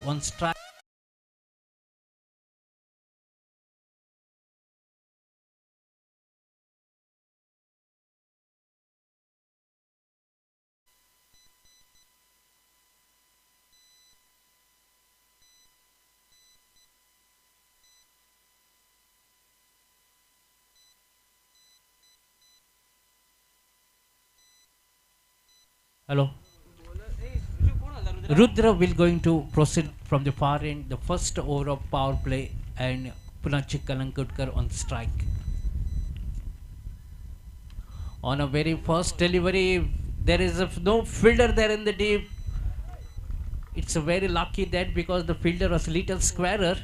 on strike. Hello. Rudra will going to proceed from the far end, the first over of power play, and Punachik Kalankutkar on strike. On a very first delivery, there is no fielder there in the deep. It's a very lucky that because the fielder was little squarer.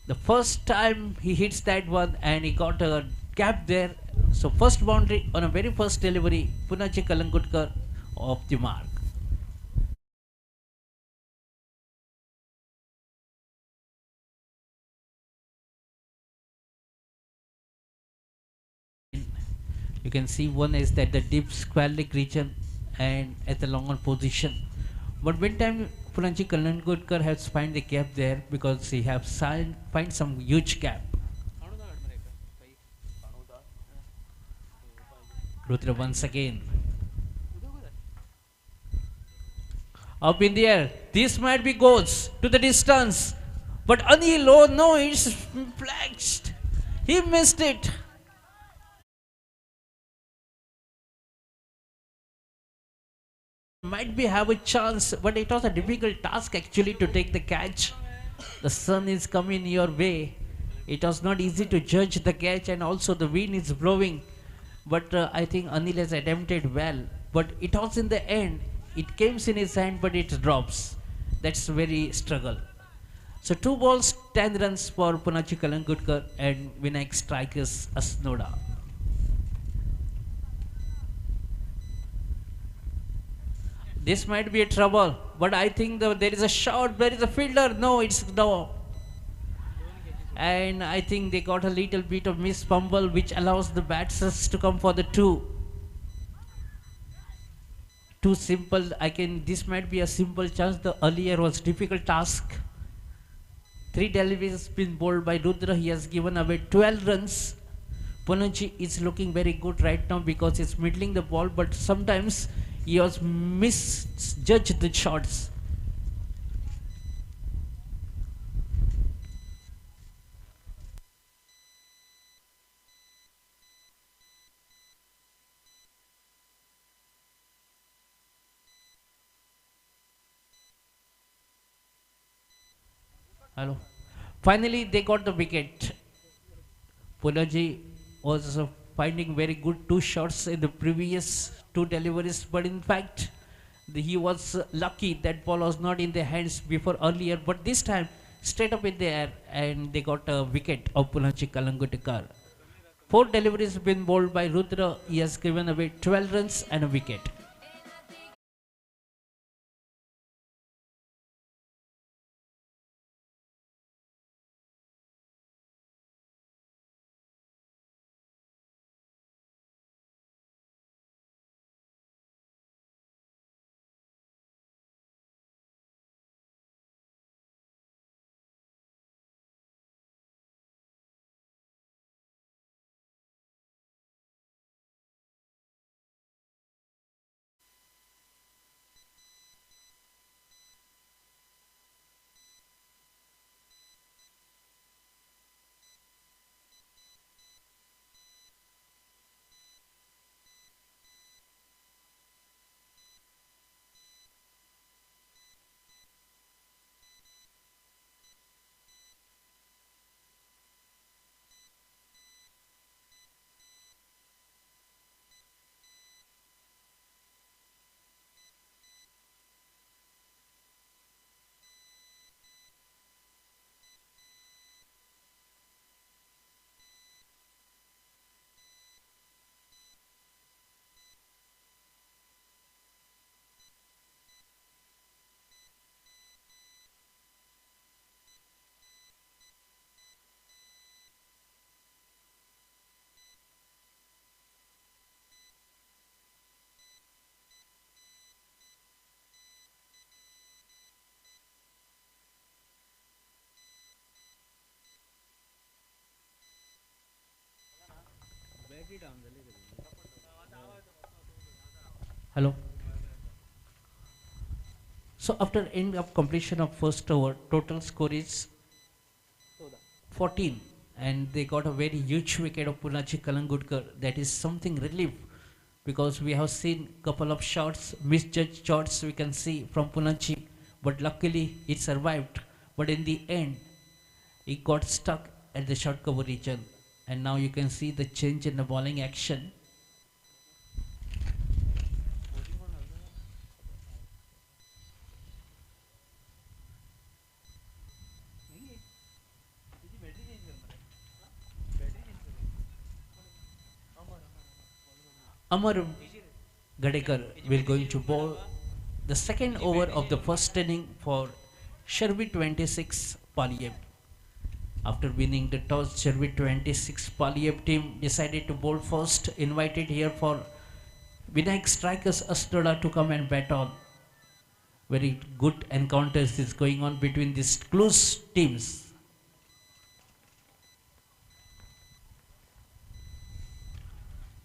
The first time he hits that one and he got a gap there. So first boundary on a very first delivery, Punachik Kalankutkar off the mark. You can see one is that the deep squalic region and at the long on position. But when time Puranji Kalangotkar has find the gap there because he have find some huge gap. Rudra once again. Up in the air. This might be goals to the distance. But Anil, oh no, it's flexed. He missed it. Might be have a chance, but it was a difficult task actually to take the catch. The sun is coming your way. It was not easy to judge the catch, and also the wind is blowing. But I think Anil has attempted well. But it was in the end, it came in his hand, but it drops. That's very struggle. So 2 balls, 10 runs for Punachi Kalangutkar and Vinayak strikers Asnoda. This might be a trouble, but I think there is a shot, there is a fielder. No, it's no. And I think they got a little bit of miss fumble, which allows the batsers to come for the two. Too simple. I can. This might be a simple chance. The earlier was difficult task. Three deliveries been bowled by Rudra. He has given away 12 runs. Punachi is looking very good right now because he's middling the ball, but sometimes he has misjudged the shots. Hello. Finally, they got the wicket. Punaji was finding very good two shots in the previous two deliveries, but in fact, he was lucky that ball was not in their hands before earlier, but this time straight up in the air and they got a wicket of Punachi Kalangutikar. Four deliveries been bowled by Rudra. He has given away 12 runs and a wicket. Hello. So after end of completion of first over, total score is 14, and they got a very huge wicket of Punachi Kalangudkar. That is something relief because we have seen couple of shots, misjudged shots we can see from Punachi, but luckily it survived. But in the end, he got stuck at the short cover region, and now you can see the change in the bowling action. Amar Gadekar will going to bowl the second over of the first inning for Sherby 26 Paliev. After winning the toss, Sherby 26 Paliev team decided to bowl first, invited here for Vinayak Strikers Astrola to come and bat on. Very good encounters is going on between these close teams.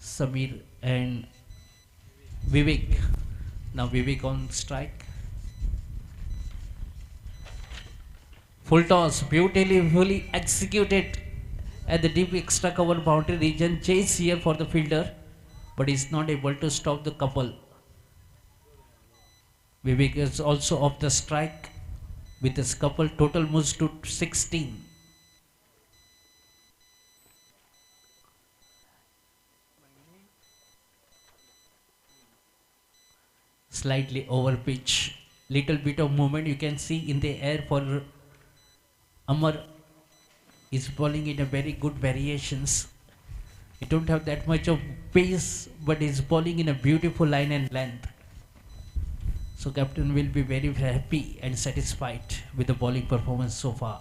Samir and Vivek. Now Vivek on strike. Full toss, beautifully executed at the deep extra cover boundary region. Chase here for the fielder, but he's not able to stop the couple. Vivek is also off the strike with his couple. Total moves to 16. Slightly over pitch. Little bit of movement you can see in the air for Amar. Is bowling in a very good variations. He don't have that much of pace, but he's bowling in a beautiful line and length. So captain will be very happy and satisfied with the bowling performance so far.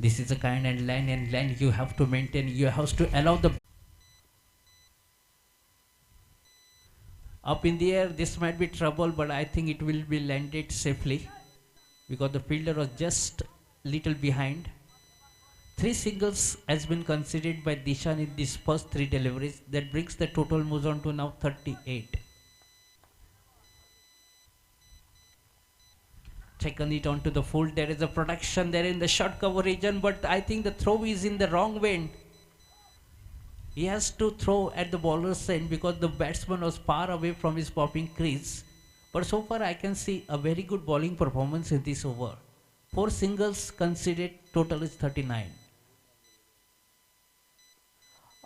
This is the kind of line and length you have to maintain. You have to allow the up in the air. This might be trouble, but I think it will be landed safely because the fielder was just little behind. 3 singles has been considered by Dishan in these first 3 deliveries. That brings the total moves on to now 38. Taken it onto the full. There is a protection there in the short cover region, but I think the throw is in the wrong way. He has to throw at the bowler's end because the batsman was far away from his popping crease. But so far I can see a very good bowling performance in this over. 4 singles considered, total is 39.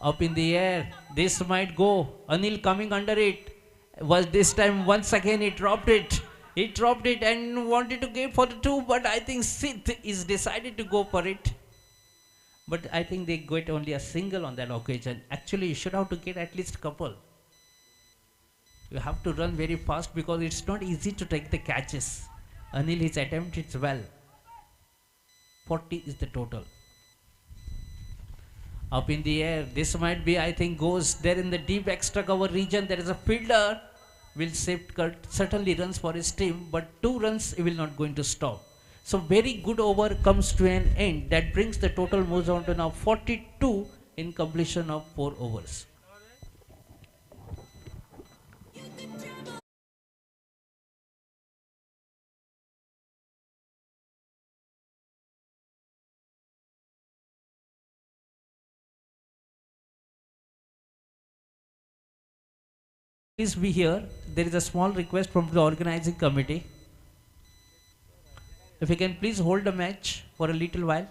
Up in the air, this might go. Anil coming under it. Was this time once again he dropped it. He dropped it and wanted to go for the 2, but I think Sid is decided to go for it. But I think they got only a single on that occasion. Actually, you should have to get at least a couple. You have to run very fast because it's not easy to take the catches. Anil his attempt it well. 40 is the total. Up in the air, this might be, I think, goes there in the deep extra cover region. There is a fielder, will safeguard, certainly runs for his team, but 2 runs he will not going to stop. So very good over comes to an end. That brings the total moves on to now 42 in completion of 4 overs. Please be here. There is a small request from the organizing committee. If you can please hold the match for a little while.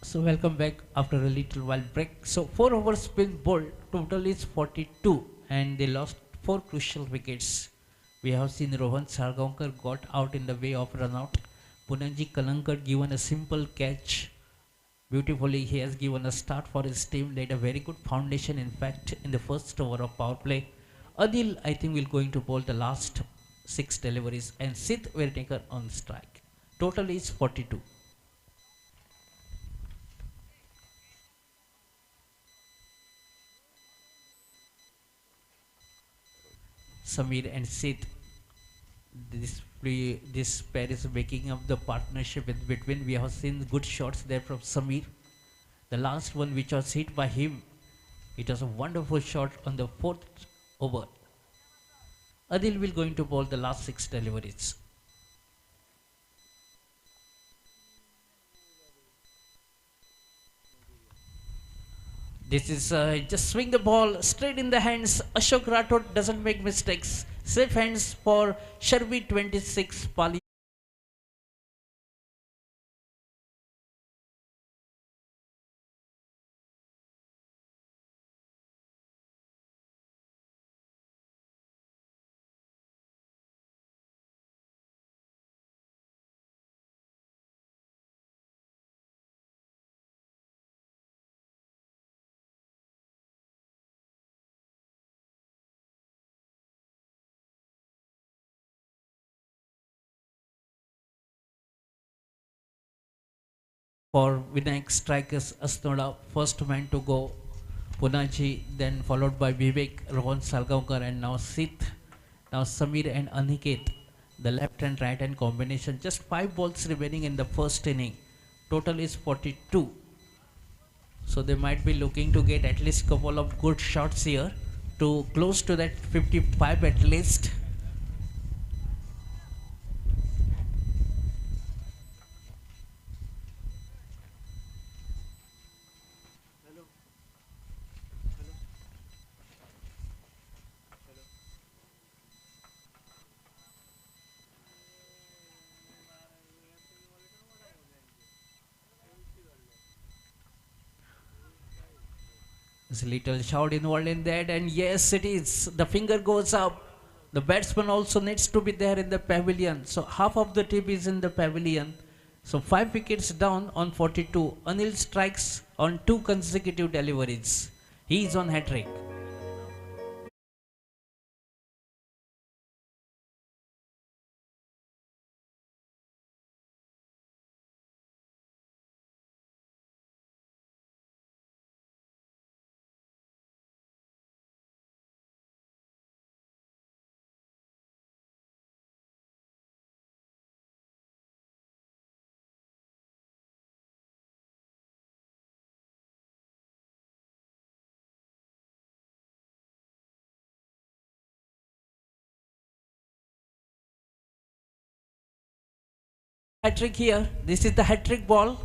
So welcome back after a little while break. So 4 overs been bowled, total is 42 and they lost 4 crucial wickets. We have seen Rohan Sargaonkar got out in the way of run out. Punanji Kalankar given a simple catch. Beautifully he has given a start for his team, laid a very good foundation in fact in the first over of power play. Adil I think will going to bowl the last 6 deliveries and Sid Vertaker on strike. Total is 42. Samir and Sid. This pair is making up the partnership in between. We have seen good shots there from Samir. The last one which was hit by him, it was a wonderful shot on the fourth over. Adil will going to bowl the last 6 deliveries. This is just swing the ball straight in the hands. Ashok Rathod doesn't make mistakes. Safe hands for Sharbi 26 Pali. For Vinayak strikers Asnoda, first man to go. Punaji, then followed by Vivek, Rohan Salgaonkar, and now Sith. Now Samir and Aniket. The left and right hand combination. Just 5 balls remaining in the first inning. Total is 42. So they might be looking to get at least couple of good shots here to close to that 55 at least. There's a little shout involved in that, and yes, it is. The finger goes up. The batsman also needs to be there in the pavilion. So half of the team is in the pavilion. So 5 wickets down on 42. Anil strikes on 2 consecutive deliveries. He is on hat trick. Hat trick here. This is the hat trick ball.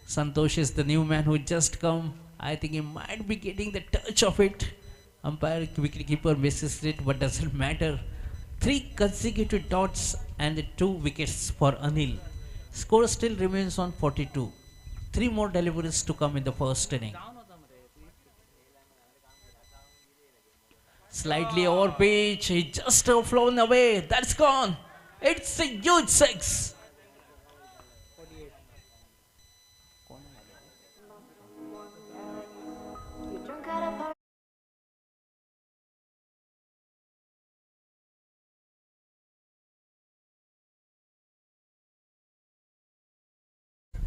Santosh is the new man who just come. I think he might be getting the touch of it. Umpire wicketkeeper misses it, but doesn't matter. 3 consecutive dots and the 2 wickets for Anil. Score still remains on 42. 3 more deliveries to come in the first inning. Slightly over pitch. He just flown away. That's gone. It's a huge six.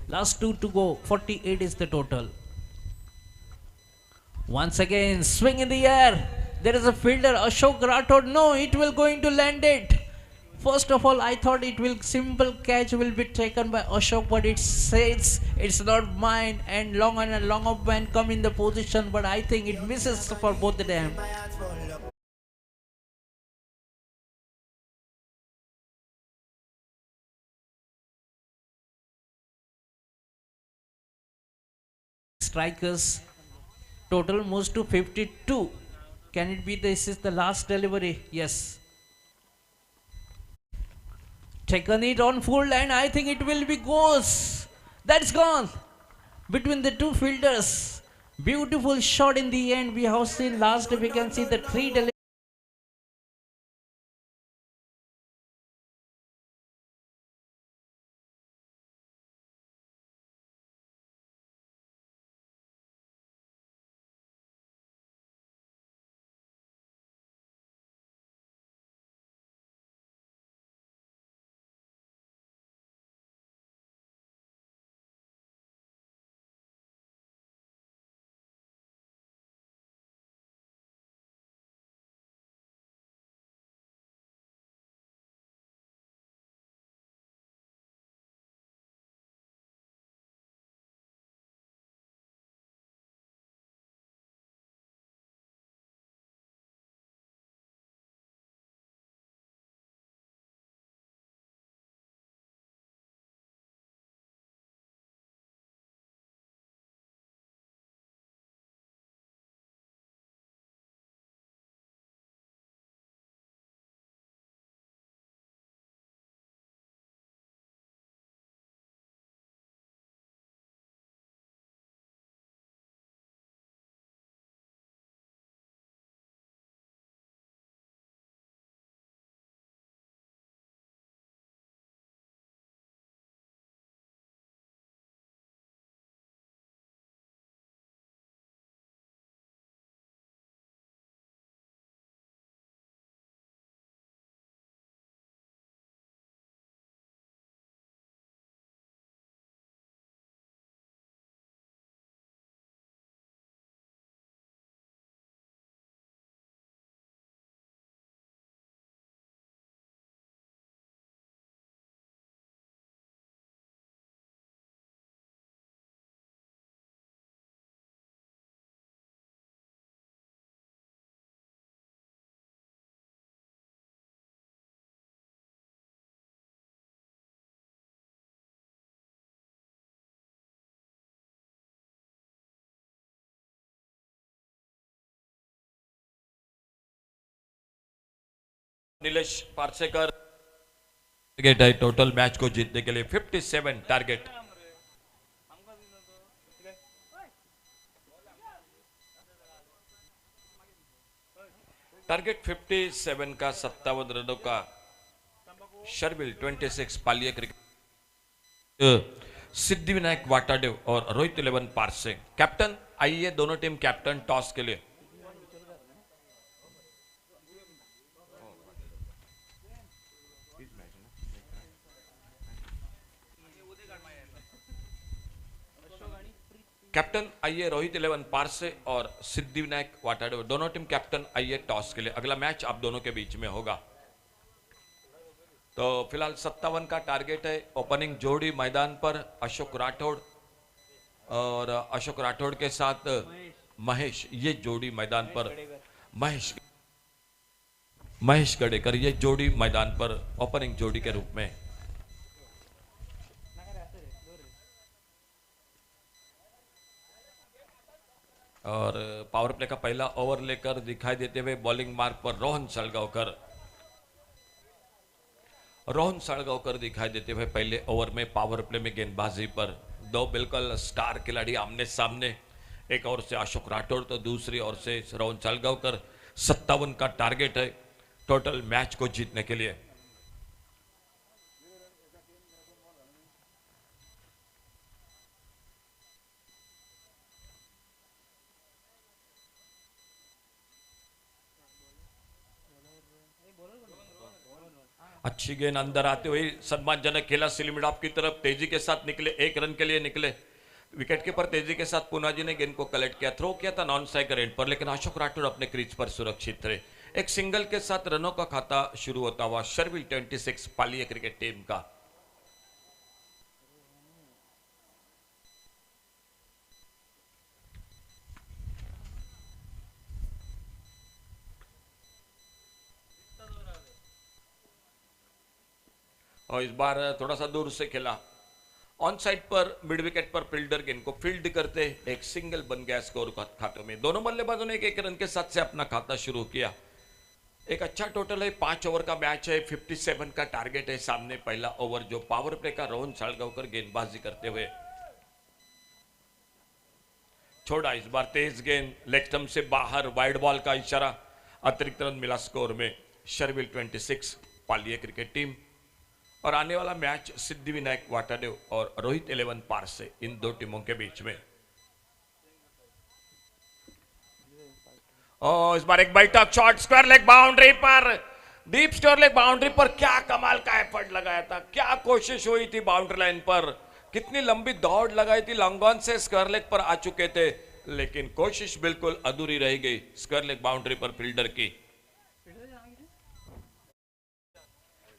Last 2 to go. 48 is the total. Once again, swing in the air. There is a fielder, Ashok Rathod. No, it will going to land it. First of all, I thought it will simple catch will be taken by Ashok, but it says it's not mine. And long up man come in the position, but I think it misses for both of them. Strikers total moves to 52. Can it be this is the last delivery? Yes. taken it on full, and I think it will be goes. That's gone between the two fielders. Beautiful shot in the end. We have seen last. We can see the three. Nilesh Parsekar target है total match को जीतने के लिए 57 target. Target 57 का 57 रनों का Sharvil 26 Paliya cricket Siddhivinayak Watadev और Rohit 11 parse. Captain आइए दोनों टीम कैप्टन टॉस के लिए। कैप्टन आइए रोहित 11 पारसे और सिद्धिविनायक वाटाडेव दोनों टीम कैप्टन आइए टॉस के लिए। अगला मैच आप दोनों के बीच में होगा। तो फिलहाल 57 का टारगेट है। ओपनिंग जोड़ी मैदान पर अशोक राठौड़ और अशोक राठौड़ के साथ महेश, ये जोड़ी मैदान पर महेश गडेकर, ये जोड़ी मैदान पर ओपनिंग जोड़ी के रूप में। और पावर प्ले का पहला ओवर लेकर दिखाई देते हुए बॉलिंग मार्ग पर रोहन सड़गांवकर दिखाई देते हुए पहले ओवर में पावर प्ले में गेंदबाजी पर दो बिल्कुल स्टार खिलाड़ी आमने सामने। एक ओर से अशोक राठौड़ तो दूसरी ओर से रोहन सड़गांवकर। 57 का टारगेट है टोटल मैच को जीतने के लिए। अच्छी गेंद अंदर आते हुए सम्मानजनक खेला सिलीमिडॉफ की तरफ, तेजी के साथ निकले, एक रन के लिए निकले। विकेट के पर तेजी के साथ पूना जी ने गेंद को कलेक्ट किया, थ्रो किया था नॉन स्ट्राइकर एंड पर, लेकिन अशोक राठौड़ अपने क्रीज पर सुरक्षित रहे। एक सिंगल के साथ रनों का खाता शुरू होता हुआ शर्विल 26 पालिया क्रिकेट टीम का। और इस बार थोड़ा सा दूर से खेला, ऑन साइड पर मिड विकेट पर फील्डर गेंद को फील्ड करते एक सिंगल बन गया स्कोर खातों में। दोनों बल्लेबाजों ने एक रन के साथ से अपना खाता शुरू किया। एक अच्छा टोटल है, 5 ओवर का मैच है, 57 का टारगेट है सामने। पहला ओवर जो पावर प्ले का रोहन सालगांवकर गेंदबाजी करते हुए छोड़ा, इस बार तेज गेंद लेग स्टंप से बाहर, वाइड बॉल का इशारा, अतिरिक्त रन मिला स्कोर में। Sharvil 26, Paliya cricket team. और आने वाला मैच सिद्धिविनायक वाटाडेव और रोहित 11 पार से, इन दो टीमों के बीच में। इस बार एक बैठक शॉट, स्क्वायर लेग बाउंड्री पर, डीप स्क्वायर लेग बाउंड्री पर। क्या कमाल का एफर्ट लगाया था, क्या कोशिश हुई थी बाउंड्री लाइन पर, कितनी लंबी दौड़ लगाई थी, लॉन्ग ऑन से स्क्वायर लेग पर आ चुके थे, लेकिन कोशिश बिल्कुल अधूरी रह गई स्क्वायर लेग बाउंड्री पर फील्डर की।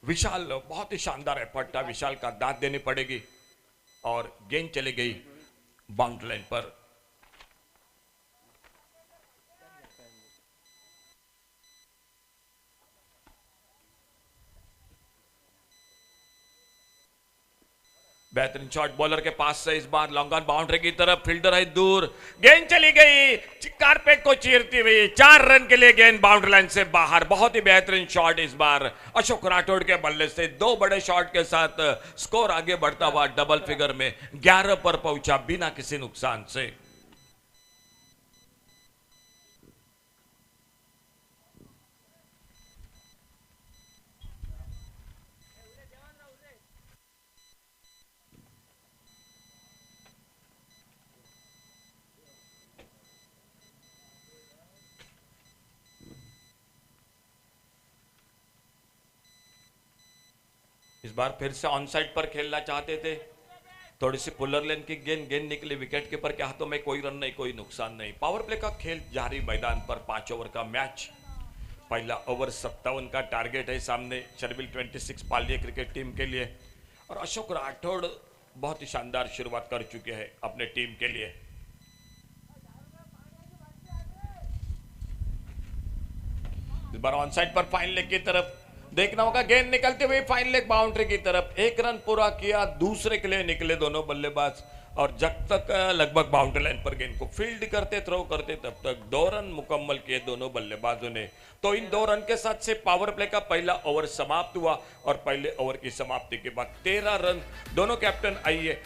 विशाल, बहुत ही शानदार एफर्ट था, विशाल का दाद देनी पड़ेगी। और गेंद चली गई बाउंड्री लाइन पर। बेहतरीन शॉट बॉलर के पास से, इस बार लॉन्ग ऑन बाउंड्री की तरफ, फील्डर है दूर, गेंद चली गई कारपेट को चीरती हुई। 4 रन के लिए गेंद बाउंड्री लाइन से बाहर। बहुत ही बेहतरीन शॉट इस बार अशोक राठौड़ के बल्ले से। 2 बड़े शॉट के साथ स्कोर आगे बढ़ता हुआ डबल फिगर में 11 पर पहुंचा बिना किसी नुकसान से। इस बार फिर से ऑन साइड पर खेलना चाहते थे, थोड़ी सी पुलर लेन की गेंद निकली विकेट कीपर के हाथों में। कोई रन नहीं, कोई नुकसान नहीं। पावर प्ले का खेल जारी मैदान पर। 5 ओवर का मैच, पहला ओवर 57 का टारगेट है सामने शर्विल 26 पालिया क्रिकेट टीम के लिए। और अशोक राठौड़ बहुत ही शानदार शुरुआत कर चुके हैं अपने टीम के लिए। इस बार ऑन साइड पर फाइन लेग की तरफ देखना होगा, गेंद निकलते हुए फाइन लेग बाउंड्री की तरफ। 1 रन पूरा किया, दूसरे के लिए निकले दोनों बल्लेबाज। और जब तक लगभग बाउंड्री लाइन पर गेंद को फील्ड करते, थ्रो करते, तब तक 2 रन मुकम्मल किए दोनों बल्लेबाजों ने। तो इन 2 रन के साथ से पावर प्ले का पहला ओवर समाप्त हुआ। और पहले ओवर की समाप्ति के बाद 13 रन दोनों कैप्टन आइए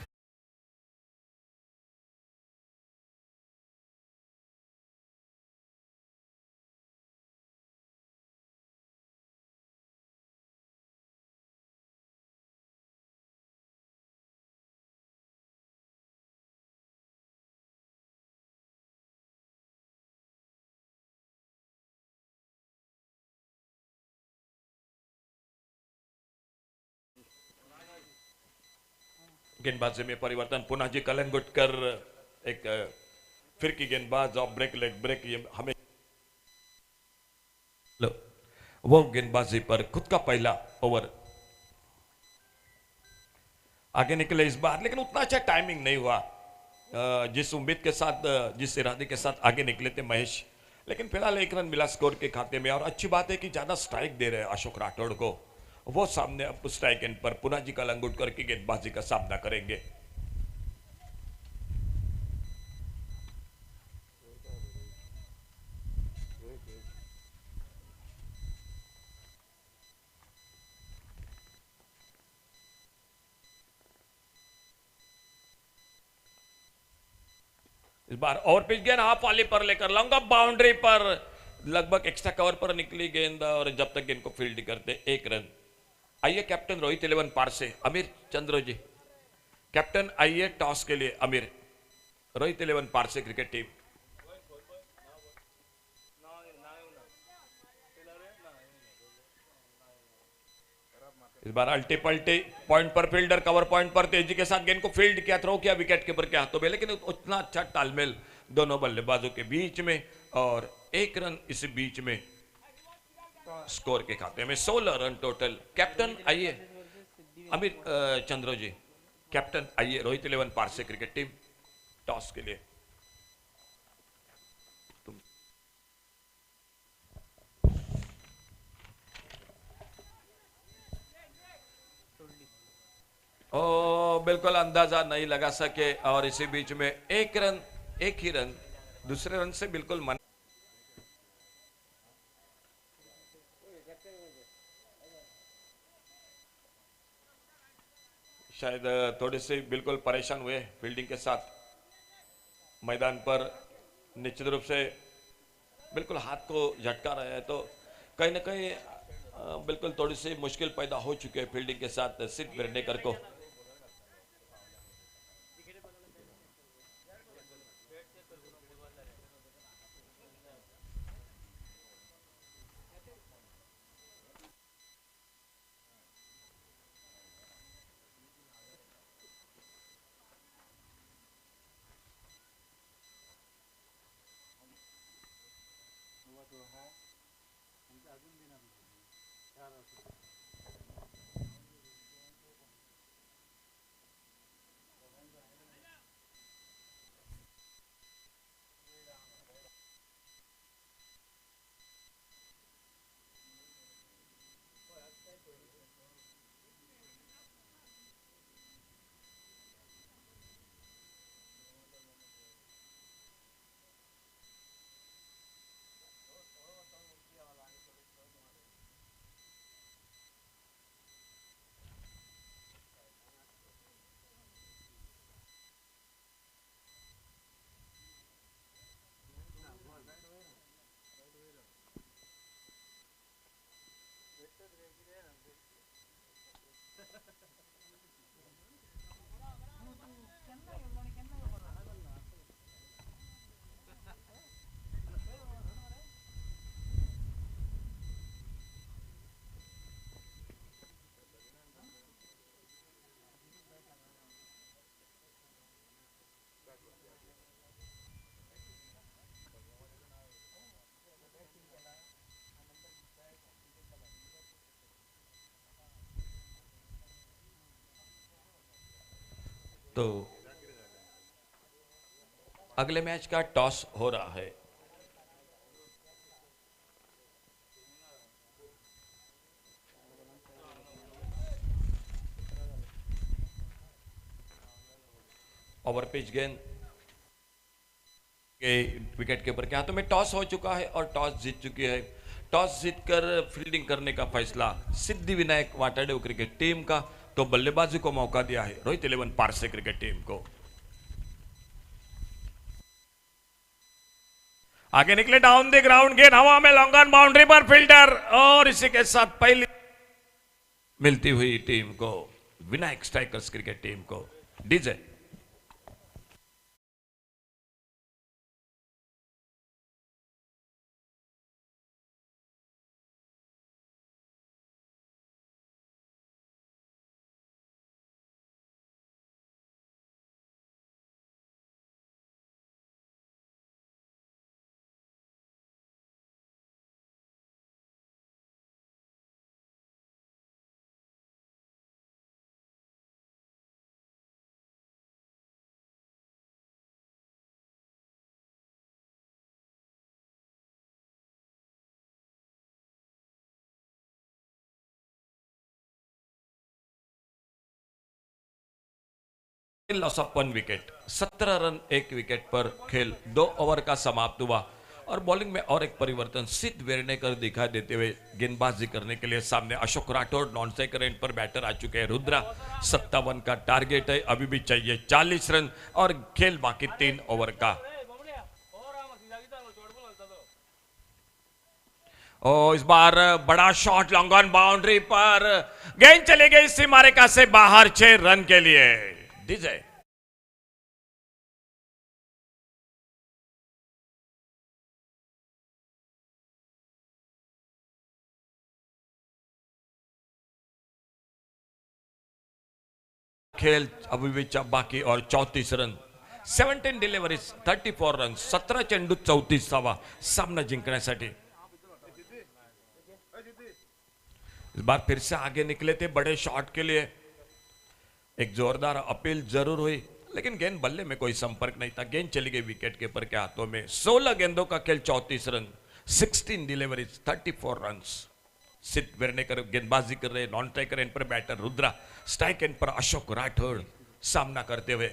गेंदबाजी में परिवर्तन। पुनः जी कलंगुटकर एक फिर की गेंदबाज ऑफ ब्रेक, लेग ब्रेक, ये हमें वो गेंदबाजी पर खुद का पहला ओवर आगे निकले इस बार, लेकिन उतना अच्छा टाइमिंग नहीं हुआ जिस उम्मीद के साथ, जिस इरादे के साथ आगे निकले थे महेश। लेकिन फिलहाल 1 रन मिला स्कोर के खाते में। और अच्छी बात है कि ज्यादा स्ट्राइक दे रहे हैं अशोक राठौड़ को। वो सामने अब स्ट्राइक एंड पर पुनः जी कलंगुटकर की गेंदबाजी का सामना करेंगे। इस बार ओवर पिच गेंद हाफ वाली पर लेकर लॉन्ग ऑफ बाउंड्री पर, लगभग एक्स्ट्रा कवर पर निकली गेंद। और जब तक गेंद को फील्ड करते 1 रन। आइए कैप्टन रोहित 11 पार से अमीर चंद्रो जी, कैप्टन आइए टॉस के लिए अमीर। रोहित 11 पार से क्रिकेट टीम। इस बार अल्टी पल्टी पॉइंट पर, फील्डर कवर पॉइंट पर तेजी के साथ गेंद को फील्ड किया, थ्रो किया विकेट कीपर के हाथों में। लेकिन उतना अच्छा तालमेल दोनों बल्लेबाजों के बीच में। और 1 रन इस बीच में स्कोर के खाते में। 16 रन टोटल। कैप्टन आइए अमित चंद्रो जी, कैप्टन आइए रोहित 11 पार से क्रिकेट टीम टॉस के लिए। बिल्कुल अंदाजा नहीं लगा सके। और इसी बीच में 1 रन, 1 ही रन दूसरे रन से बिल्कुल मन। शायद थोड़े से बिल्कुल परेशान हुए फील्डिंग के साथ मैदान पर निश्चित रूप से बिल्कुल हाथ को झटका रहे हैं, तो कहीं ना कहीं बिल्कुल थोड़ी सी मुश्किल पैदा हो चुकी है फील्डिंग के साथ सिद्ध वेर्नेकर को। तो अगले मैच का टॉस हो रहा है। ओवर पिच गेंद के विकेट कीपर के हाथों में टॉस हो चुका है और टॉस जीत चुकी है। टॉस जीतकर फील्डिंग करने का फैसला सिद्धिविनायक वाटाडे क्रिकेट टीम का, तो बल्लेबाजी को मौका दिया है रोहित 11 पारसे क्रिकेट टीम को। आगे निकले डाउन द ग्राउंड, गेंद हवा में लॉन्ग ऑन बाउंड्री पर फील्डर, और इसी के साथ पहली मिलती हुई टीम को विनायक स्ट्राइकर्स क्रिकेट टीम को DJ. Loss of 1 wicket, 17 run 1 wicket पर खेल 2 ओवर का समाप्त हुआ। और बॉलिंग में और एक परिवर्तन सिद्ध वेर्नेकर दिखाई देते हुए गेंदबाजी करने के लिए सामने Ashok Rathore non striker end पर बैटर आ चुके हैं। रुद्रा 57 का टारगेट है, अभी भी चाहिए 40 रन और खेल बाकी 3 ओवर का। ओ इस बार बड़ा शॉट लॉन्ग ऑन बाउंड्री पर, गेंद चली गई सीमारेखा से बाहर 6 रन के लिए। डीजे खेल अभी भी बाकी और 34 रन, 17 डिलिव्हरीज 34 रन, 17 चेंडू 34 धावा सामना जिंकण्यासाठी। इस बार फिर से आगे निकले थे बड़े शॉट के लिए, एक जोरदार अपील जरूर हुई लेकिन गेंद बल्ले में कोई संपर्क नहीं था, गेंद चली गई विकेट कीपर के हाथों में। 16 गेंदों का खेल 34 रन, 16 डिलीवरीज 34 रन। सिद्ध वेर्नेकर गेंदबाजी कर रहे, नॉन स्ट्राइकर एंड पर बैटर रुद्रा, स्ट्राइक एंड पर अशोक राठौड़ सामना करते हुए।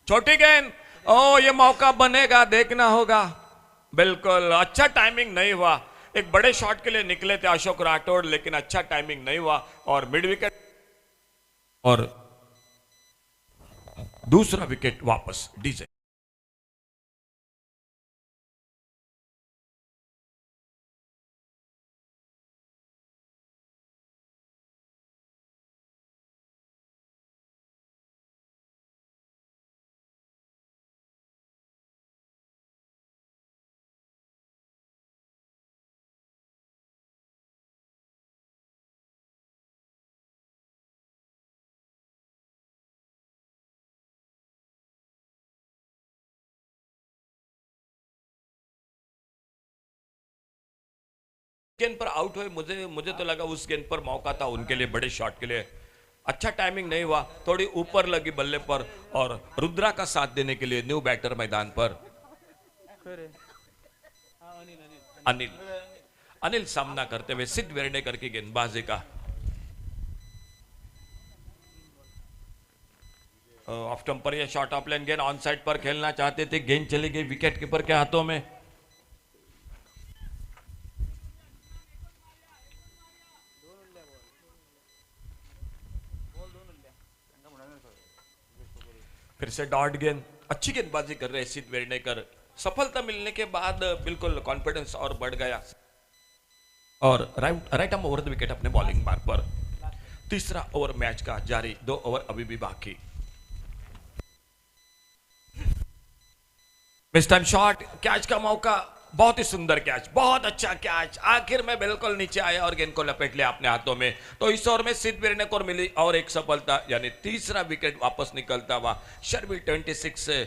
छोटी गेंद, ओ ये मौका बनेगा, देखना होगा। बिल्कुल अच्छा टाइमिंग नहीं हुआ, एक बड़े शॉट के लिए निकले थे अशोक राठौड़, लेकिन अच्छा टाइमिंग नहीं हुआ और मिड विकेट और दूसरा विकेट वापस डीजे। गेंद पर आउट हुए, मुझे मुझे तो लगा उस गेंद पर मौका था उनके लिए, बड़े शॉट के लिए। अच्छा टाइमिंग नहीं हुआ, थोड़ी ऊपर लगी बल्ले पर और रुद्रा का साथ देने के लिए न्यू बैटर मैदान पर अनिल अनिल सामना करते हुए सिद्ध वेर्णेकर की गेंदबाजी का। ऑफ स्टंप पर यह शॉट ऑफ लाइन गेंद ऑन साइड पर खेलना चाहते थे, गेंद चली गई विकेट कीपर के हाथों में। फिर से डॉट गेंद, अच्छी गेंदबाजी कर रहे सिद्ध वेर्णेकर। सफलता मिलने के बाद बिल्कुल कॉन्फिडेंस और बढ़ गया और right arm over the wicket अपने बॉलिंग मार्क पर। तीसरा ओवर मैच का जारी, 2 ओवर अभी भी बाकी। मिस टाइम शॉट, कैच का मौका, बहुत ही सुंदर कैच, बहुत अच्छा कैच, आखिर में बिल्कुल नीचे आया और गेंद को लपेट लिया अपने हाथों में। तो इस ओवर में सिद्ध वेर्णेकर मिली और एक सफलता, यानी तीसरा विकेट वापस निकलता हुआ शर्विल 26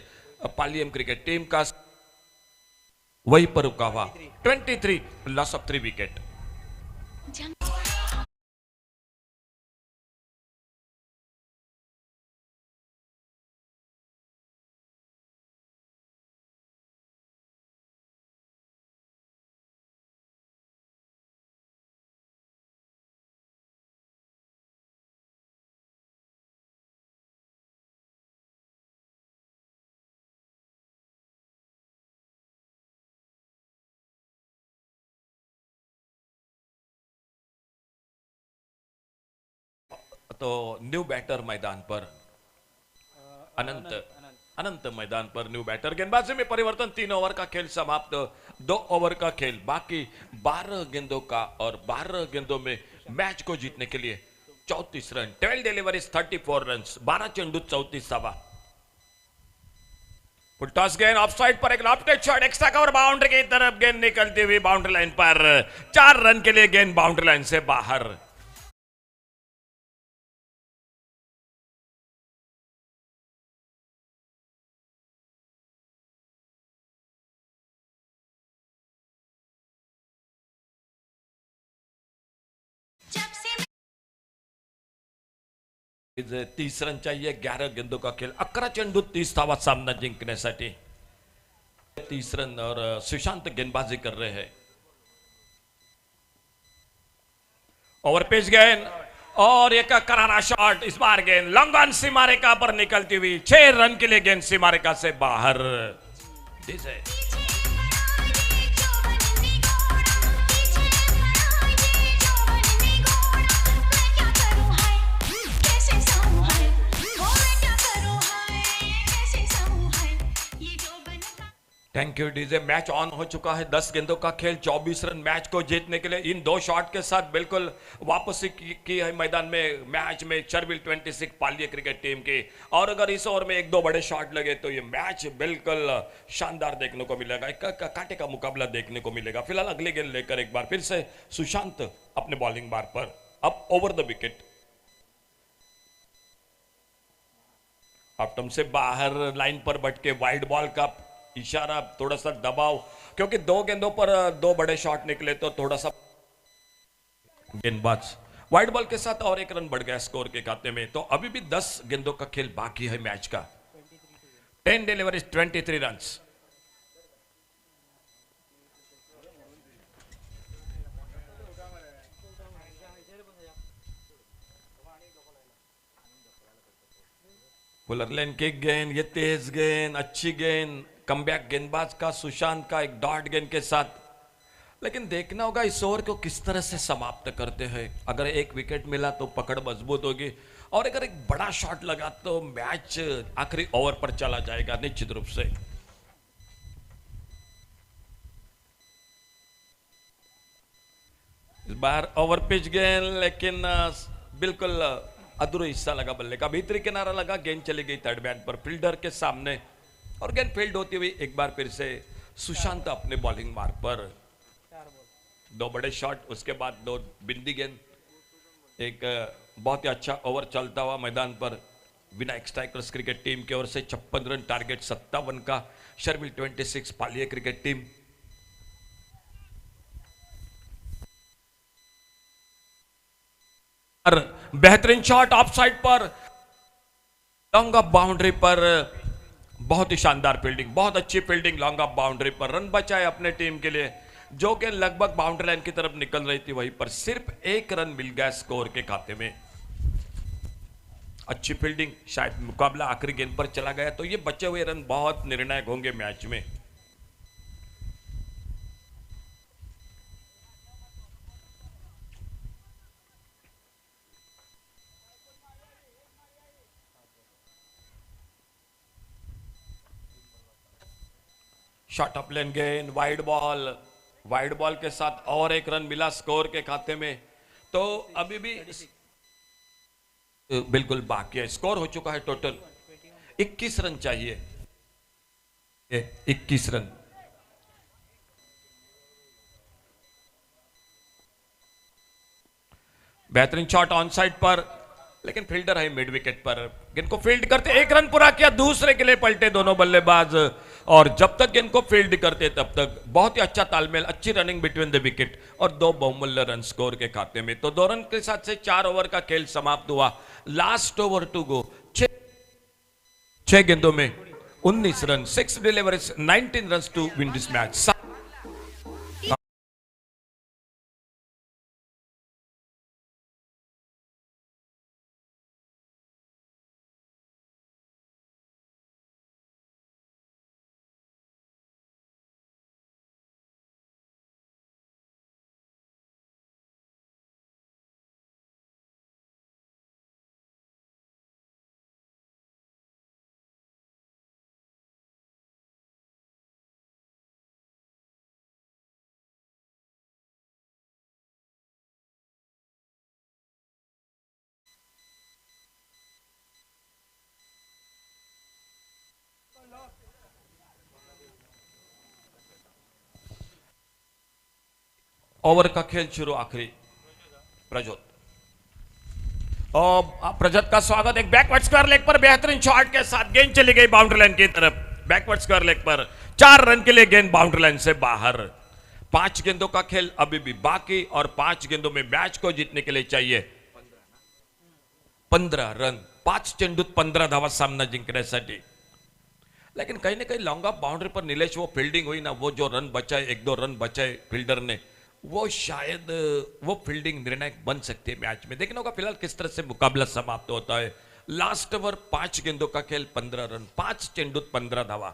पालियम क्रिकेट टीम का वहीं पर रुका हुआ 23 लॉस ऑफ 3 विकेट। तो न्यू बैटर मैदान पर अनंत मैदान पर न्यू बैटर। गेंदबाजी में परिवर्तन, 3 ओवर का खेल समाप्त, 2 ओवर का खेल बाकी। 12 गेंदों का और 12 गेंदों में मैच को जीतने के लिए 34 रन, 12 डिलीवरीज 34 रन, 12 चेंडू 34 धावा। फुल टॉस गेंद ऑफ साइड पर एक lofted shot, extra cover boundary की तरफ गेंद निकलती हुई बाउंड्री लाइन पर, 4 रन के लिए गेंद बाउंड्री लाइन से बाहर। इथे 30 रन चाहिए, 11 गेंदों का खेल, 11 चेंडू 30 धावा सामना जिंकण्यासाठी। 30 रन और सुशांत गेंदबाजी कर रहे हैं। ओवर पिच गेंद और एक करारा शॉट, इस बार गेंद लॉन्ग ऑन सीमारेखा पर निकलती हुई 6 रन के लिए गेंद सीमारेखा से बाहर। Thank you DJ. Match on हो चुका है, 10 गेंदों का खेल, 24 रन। मैच को जीतने के लिए इन 2 शॉट के साथ बिल्कुल वापसी की है मैदान में, मैच में शर्विल 26 पालिया क्रिकेट टीम की। और अगर इस ओवर में 1-2 बड़े शॉट लगे तो ये मैच बिल्कुल शानदार देखने को मिलेगा, एक कांटे का मुकाबला देखने को मिलेगा। फिलहाल अगले गेंद लेकर एक बार फिर से सुशांत अपने बॉलिंग मार्क पर, अब ओवर द विकेट। ऑप्टम से बाहर लाइन पर बटके वाइड बॉल का इशारा, थोड़ा सा दबाव, क्योंकि 2 गेंदों पर 2 बड़े शॉट निकले तो थोड़ा सा गेंदबाज वाइड बॉल के साथ और 1 रन बढ़ गया स्कोर के खाते में। तो अभी भी 10 गेंदों का खेल बाकी है मैच का। 10 डिलीवरीज 23 रन। पुलर लेन की गेंद, ये तेज गेंद, अच्छी गेंद, कमबैक गेंदबाज का सुशांत का एक डॉट गेंद के साथ लेकिन देखना होगा इस ओवर को किस तरह से समाप्त करते हैं। अगर एक विकेट मिला तो पकड़ मजबूत होगी, और अगर एक बड़ा शॉट लगा तो मैच आखिरी ओवर पर चला जाएगा निश्चित रूप से। इस बार ओवर पिच गेंद, लेकिन बिल्कुल अधूरा हिस्सा लगा बल्ले का, भीतरी किनारा लगा, गेंद चली गई थर्ड मैन पर फील्डर के सामने, और गेंद फील्ड होती हुई एक बार फिर से सुशांत अपने बॉलिंग मार्ग पर। दो बड़े शॉट, उसके बाद दो बिंदी गेंद, एक बहुत ही अच्छा ओवर चलता हुआ मैदान पर विनायक स्ट्राइकर्स क्रिकेट टीम की ओर से 56 रन, टारगेट 57 का, शर्मिल 26 पालिया क्रिकेट टीम। बेहतरीन शॉट ऑफ साइड पर, लॉन्ग ऑफ बाउंड्री पर, बहुत ही शानदार फील्डिंग, बहुत अच्छी फील्डिंग लॉन्ग ऑफ बाउंड्री पर, रन बचाए अपने टीम के लिए, जो कि लगभग बाउंड्री लाइन की तरफ निकल रही थी, वहीं पर सिर्फ एक रन मिल गया स्कोर के खाते में। अच्छी फील्डिंग, शायद मुकाबला आखिरी गेंद पर चला गया तो ये बचे हुए रन बहुत निर्णायक होंगे मैच में। शॉट ऑफ लेन गेंद, वाइड बॉल के साथ और एक रन मिला स्कोर के खाते में, तो अभी भी बिल्कुल बाकी है। स्कोर हो चुका है टोटल 21 रन चाहिए, 21 रन। बेहतरीन शॉट ऑन साइड पर, लेकिन फील्डर है मिड विकेट पर, गेंद को फील्ड करते, एक रन पूरा किया, दूसरे के लिए पलटे दोनों बल्लेबाज, और जब तक गेंद को फील्ड करते तब तक बहुत ही अच्छा तालमेल, अच्छी रनिंग बिटवीन द विकेट, और दो बहुमूल्य रन स्कोर के खाते में। तो 2 रन के साथ से 4 ओवर का खेल समाप्त हुआ। लास्ट ओवर टू गो, 6 गेंदों में 19 run, 6 deliveries, 19 run to win this match. Over का खेल शुरू, आखिरी प्रजोत, और प्रजोत का स्वागत, एक बैकवर्ड स्क्वायर लेग पर बेहतरीन शॉट के साथ गेंद चली गई बाउंड्री लाइन की तरफ, बैकवर्ड स्क्वायर लेग पर 4 रन के लिए गेंद बाउंड्री लाइन से बाहर। 5 गेंदों का खेल अभी भी बाकी, और 5 गेंदों में मैच को जीतने के लिए चाहिए 15 रन, 5 चेंडूत 15 धावा सामना जिंकण्यासाठी। लेकिन कहीं ना कहीं लॉन्ग ऑफ बाउंड्री पर नीलेश वो फील्डिंग हुई ना, वो जो रन बचाए, 1-2 रन बचाए फील्डर ने, वो शायद वो फील्डिंग निर्णायक बन सकती है मैच में। देखना होगा फिलहाल किस तरह से मुकाबला समाप्त होता है। लास्ट ओवर 5 गेंदों का खेल, 15 रन, 5 चेंडूत 15 धावा।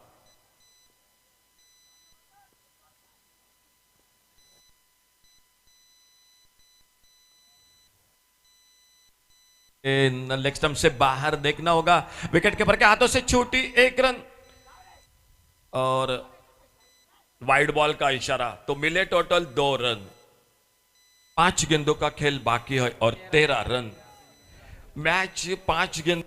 लेग स्टंप से बाहर, देखना होगा विकेट कीपर के हाथों से छूटी, 1 रन, और वाइड बॉल का इशारा, तो मिले टोटल 2 रन। 5 गेंदों का खेल बाकी है और 13 रन। मैच 5 गेंद,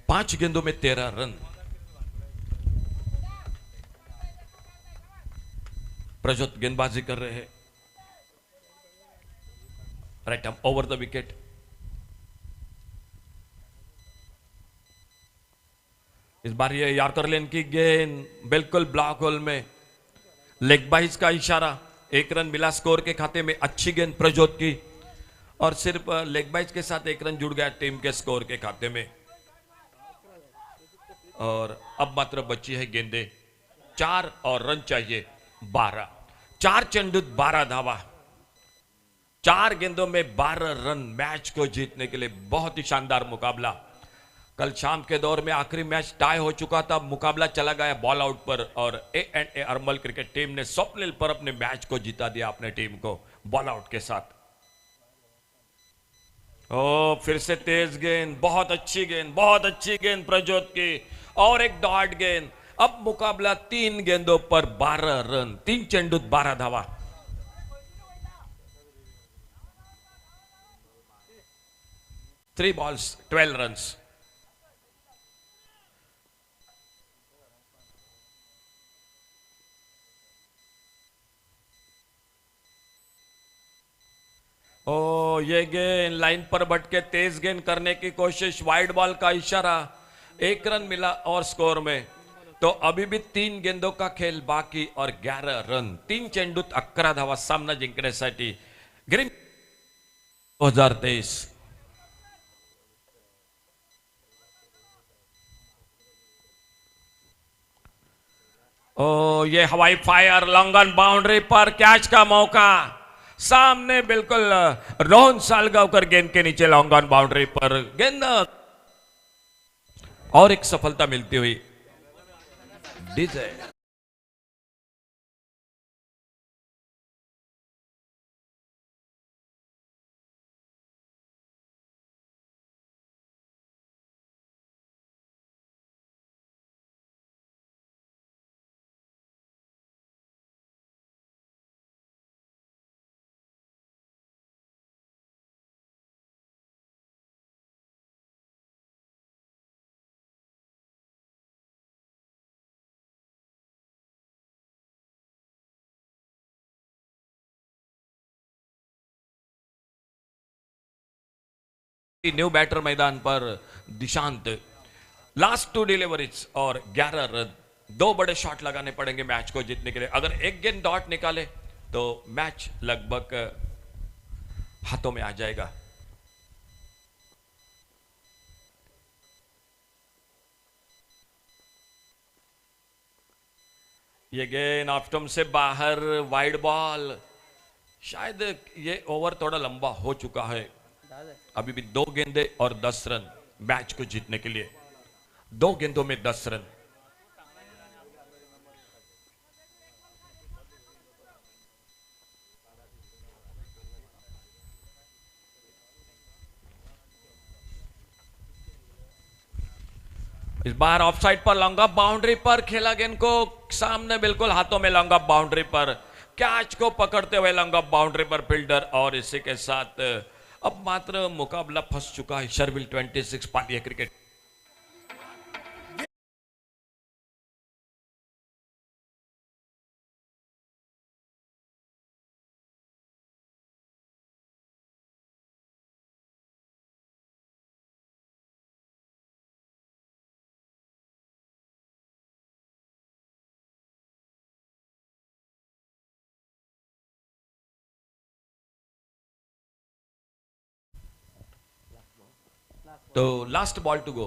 पांच गेंदों में 13 रन। प्रजोत गेंदबाजी कर रहे हैं, right arm over the wicket. इस बार ये यॉर्कर लेन की गेंद बिल्कुल ब्लॉक होल में, लेग बाइज का इशारा, 1 रन मिला स्कोर के खाते में। अच्छी गेंद प्रजोत की, और सिर्फ लेग बाइज के साथ 1 रन जुड़ गया टीम के स्कोर के खाते में। और अब मात्र बची है गेंदे 4 और रन चाहिए 12। 4 चेंडूत 12 धावा, 4 गेंदों में 12 रन, मैच को जीतने के लिए बहुत ही शानदार मुकाबला। कल शाम के दौर में आखिरी मैच टाई हो चुका था, मुकाबला चला गया बॉल आउट पर और A&A अरमल क्रिकेट टीम ने स्वप्निल पर अपने मैच को जिता दिया अपने टीम को बॉल आउट के साथ। ओ फिर से तेज गेंद, बहुत अच्छी गेंद, बहुत अच्छी गेंद प्रज्योत की, और एक डॉट गेंद। अब मुकाबला 3 गेंदों पर 12 रन, 3 चेंडूत 12 धावा। Three balls 12 runs. ओ ये गेंद लाइन पर भटके, तेज गेंद करने की कोशिश, वाइड बॉल का इशारा, 1 रन मिला और स्कोर में। तो अभी भी 3 गेंदों का खेल बाकी और 11 रन, 3 चेंडूत 11 धावा सामना जिंकण्यासाठी ग्रीन 2023। ओ ये हवाई फायर, लॉन्ग ऑन बाउंड्री पर कैच का मौका, सामने बिल्कुल रोहन सालगांवकर गेंद के नीचे लॉन्ग ऑन बाउंड्री पर गेंद, और एक सफलता मिलती हुई डीजे। न्यू बैटर मैदान पर दिशांत, लास्ट 2 डिलीवरीज और 11 रन। 2 बड़े शॉट लगाने पड़ेंगे मैच को जीतने के लिए। अगर एक गेंद डॉट निकाले तो मैच लगभग हाथों में आ जाएगा। ये गेंद ऑफ स्टंप से बाहर, वाइड बॉल। शायद ये ओवर थोड़ा लंबा हो चुका है। अभी भी 2 गेंदे और 10 रन मैच को जीतने के लिए, 2 गेंदों में 10 रन। इस बार ऑफ साइड पर लॉन्ग ऑफ बाउंड्री पर खेला गेंद को, सामने बिल्कुल हाथों में लॉन्ग ऑफ बाउंड्री पर, कैच को पकड़ते हुए लॉन्ग ऑफ बाउंड्री पर फील्डर, और इसी के साथ अब मात्र मुकाबला फंस चुका है शर्विल 26 पालिया क्रिकेट। तो लास्ट बॉल टू गो।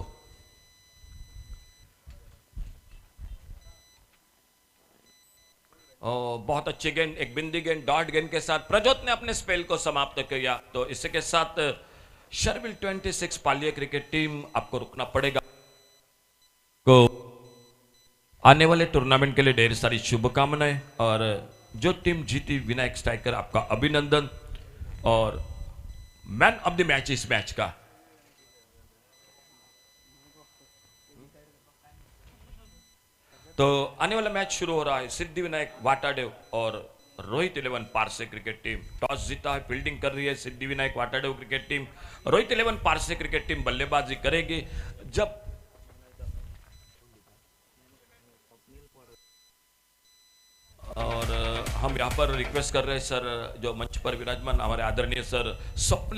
बहुत अच्छी गेंद, एक बिंदी गेंद, डॉट गेंद के साथ प्रज्योत ने अपने स्पेल को समाप्त किया। तो इसी के साथ शर्विल 26 पालिया क्रिकेट टीम आपको रुकना पड़ेगा। को आने वाले टूर्नामेंट के लिए ढेर सारी शुभकामनाएं, और जो टीम जीती विनायक स्ट्राइकर आपका अभिनंदन, और मैन ऑफ द मैच इस मैच का तो आने वाला मैच शुरू हो रहा है। सिद्धिविनायक वाटाडेव और Rohit 11 Parse cricket team, toss जीता है, फील्डिंग कर रही है Siddhivinayak Watadev cricket team. Rohit 11 Parse cricket team बल्लेबाजी करेगी। जब और हम यहाँ पर रिक्वेस्ट कर रहे हैं सर, जो मंच पर विराजमान हमारे आदरणीय सर स्वप्न